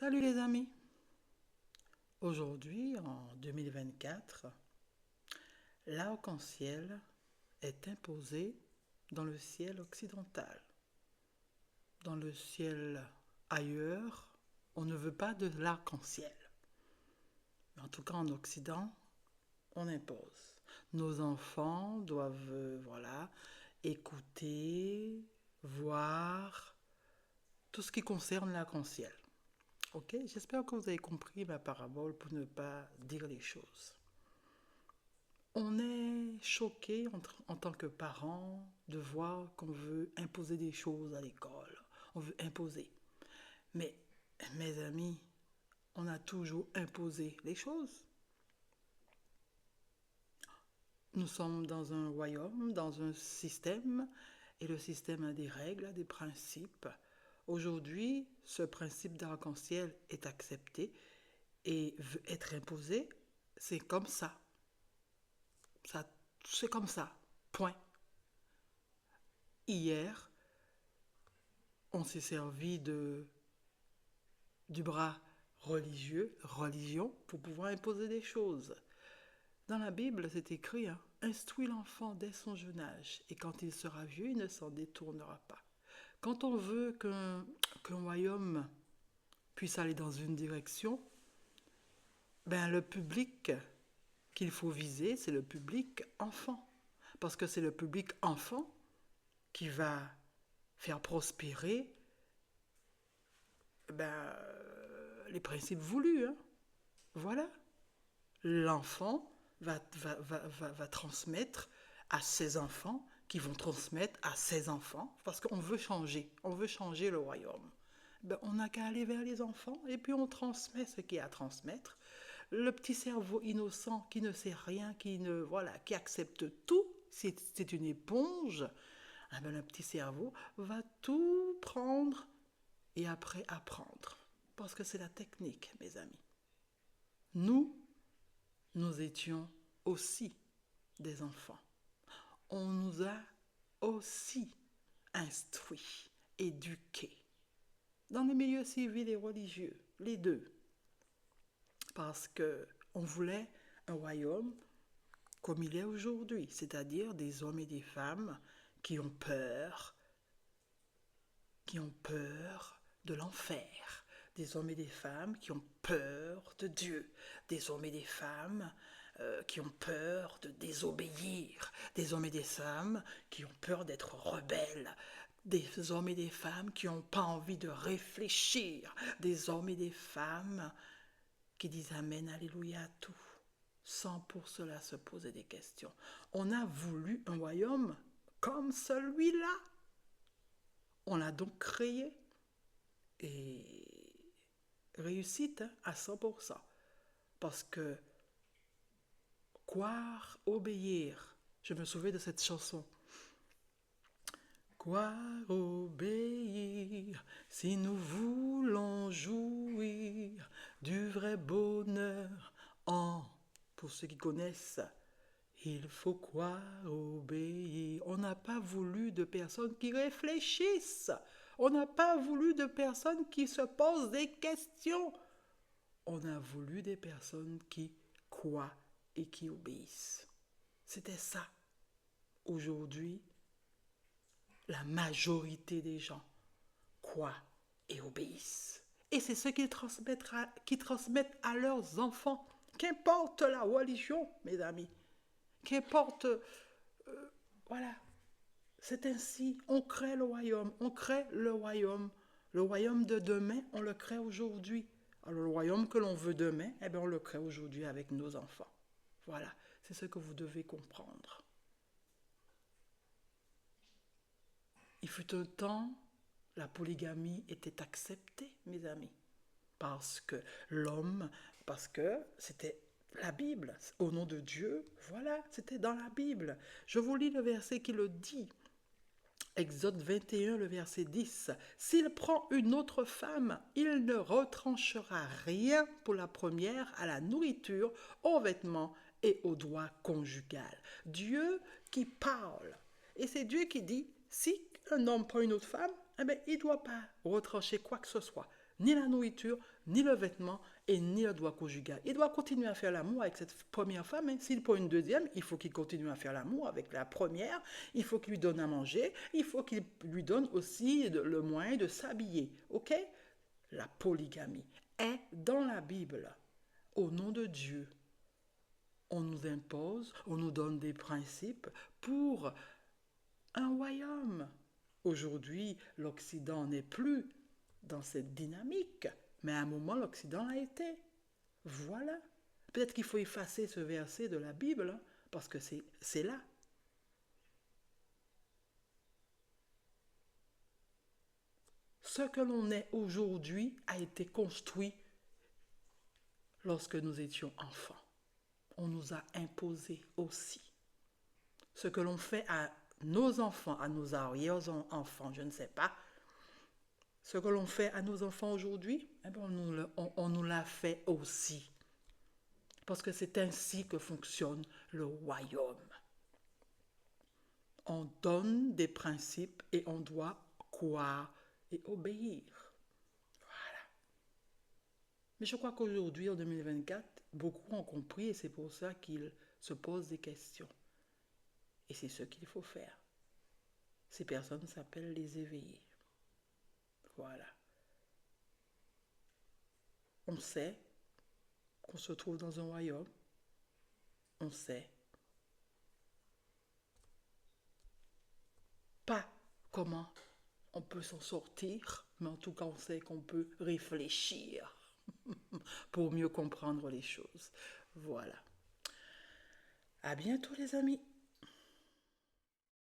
Salut les amis! Aujourd'hui, en 2024, l'arc-en-ciel est imposé dans le ciel occidental. Dans le ciel ailleurs, on ne veut pas de l'arc-en-ciel. Mais en tout cas, en Occident, on impose. Nos enfants doivent, écouter, voir tout ce qui concerne l'arc-en-ciel. Ok, j'espère que vous avez compris ma parabole pour ne pas dire les choses. On est choqué en tant que parents de voir qu'on veut imposer des choses à l'école. On veut imposer. Mais, mes amis, on a toujours imposé les choses. Nous sommes dans un royaume, dans un système, et le système a des règles, a des principes. Aujourd'hui, ce principe d'arc-en-ciel est accepté et veut être imposé. C'est comme ça. Ça, c'est comme ça. Point. Hier, on s'est servi du bras religion, pour pouvoir imposer des choses. Dans la Bible, c'est écrit, instruis l'enfant dès son jeune âge, et quand il sera vieux, il ne s'en détournera pas. Quand on veut qu'un royaume puisse aller dans une direction, ben le public qu'il faut viser, c'est le public enfant. Parce que c'est le public enfant qui va faire prospérer les principes voulus. Voilà. L'enfant va transmettre à ses enfants, qui vont transmettre à ses enfants, parce qu'on veut changer le royaume. On n'a qu'à aller vers les enfants et puis on transmet ce qu'il y a à transmettre. Le petit cerveau innocent qui ne sait rien, qui accepte tout, c'est une éponge. Le petit cerveau va tout prendre et après apprendre. Parce que c'est la technique, mes amis. Nous étions aussi des enfants. On nous a aussi instruits, éduqués. Dans les milieux civils et religieux, les deux. Parce qu'on voulait un royaume comme il est aujourd'hui, c'est-à-dire des hommes et des femmes qui ont peur de l'enfer, des hommes et des femmes qui ont peur de Dieu, des hommes et des femmes qui ont peur de désobéir, des hommes et des femmes qui ont peur d'être rebelles, des hommes et des femmes qui n'ont pas envie de réfléchir, des hommes et des femmes qui disent Amen, Alléluia à tout, sans pour cela se poser des questions. On a voulu un royaume comme celui-là. On l'a donc créé et réussite à 100%. Parce que croire, obéir, je me souviens de cette chanson. Croire, obéir, si nous voulons jouir du vrai bonheur pour ceux qui connaissent, il faut croire, obéir. On n'a pas voulu de personnes qui réfléchissent. On n'a pas voulu de personnes qui se posent des questions. On a voulu des personnes qui croient et qui obéissent. C'était ça. Aujourd'hui, la majorité des gens croient et obéissent. Et c'est ce qu'ils transmettent à leurs enfants. Qu'importe la religion, mes amis. Qu'importe, voilà. C'est ainsi, on crée le royaume. Le royaume de demain, on le crée aujourd'hui. Alors le royaume que l'on veut demain, on le crée aujourd'hui avec nos enfants. Voilà, c'est ce que vous devez comprendre. Il fut un temps, la polygamie était acceptée, mes amis, parce que c'était la Bible, au nom de Dieu, voilà, c'était dans la Bible. Je vous lis le verset qui le dit. Exode 21, le verset 10. S'il prend une autre femme, il ne retranchera rien pour la première à la nourriture, aux vêtements et au droit conjugal. Dieu qui parle. Et c'est Dieu qui dit, si un homme prend une autre femme, il ne doit pas retrancher quoi que ce soit. ni la nourriture, ni le vêtement et ni le droit conjugal. Il doit continuer à faire l'amour avec cette première femme. Hein. S'il prend une deuxième, il faut qu'il continue à faire l'amour avec la première. Il faut qu'il lui donne à manger. Il faut qu'il lui donne aussi le moyen de s'habiller. OK? La polygamie est dans la Bible. Au nom de Dieu, on nous impose, on nous donne des principes pour un royaume. Aujourd'hui, l'Occident n'est plus dans cette dynamique, mais à un moment, l'Occident a été. Voilà. Peut-être qu'il faut effacer ce verset de la Bible, hein, parce que c'est là. Ce que l'on est aujourd'hui a été construit lorsque nous étions enfants. On nous a imposé aussi. Ce que l'on fait à nos enfants, à nos arrière-enfants, je ne sais pas, ce que l'on fait à nos enfants aujourd'hui, eh bien, on nous l'a fait aussi. Parce que c'est ainsi que fonctionne le royaume. On donne des principes et on doit croire et obéir. Voilà. Mais je crois qu'aujourd'hui, en 2024, beaucoup ont compris et c'est pour ça qu'ils se posent des questions. Et c'est ce qu'il faut faire. Ces personnes s'appellent les éveillés. Voilà. On sait qu'on se trouve dans un royaume. On sait pas comment on peut s'en sortir, mais en tout cas, on sait qu'on peut réfléchir pour mieux comprendre les choses. Voilà. À bientôt, les amis.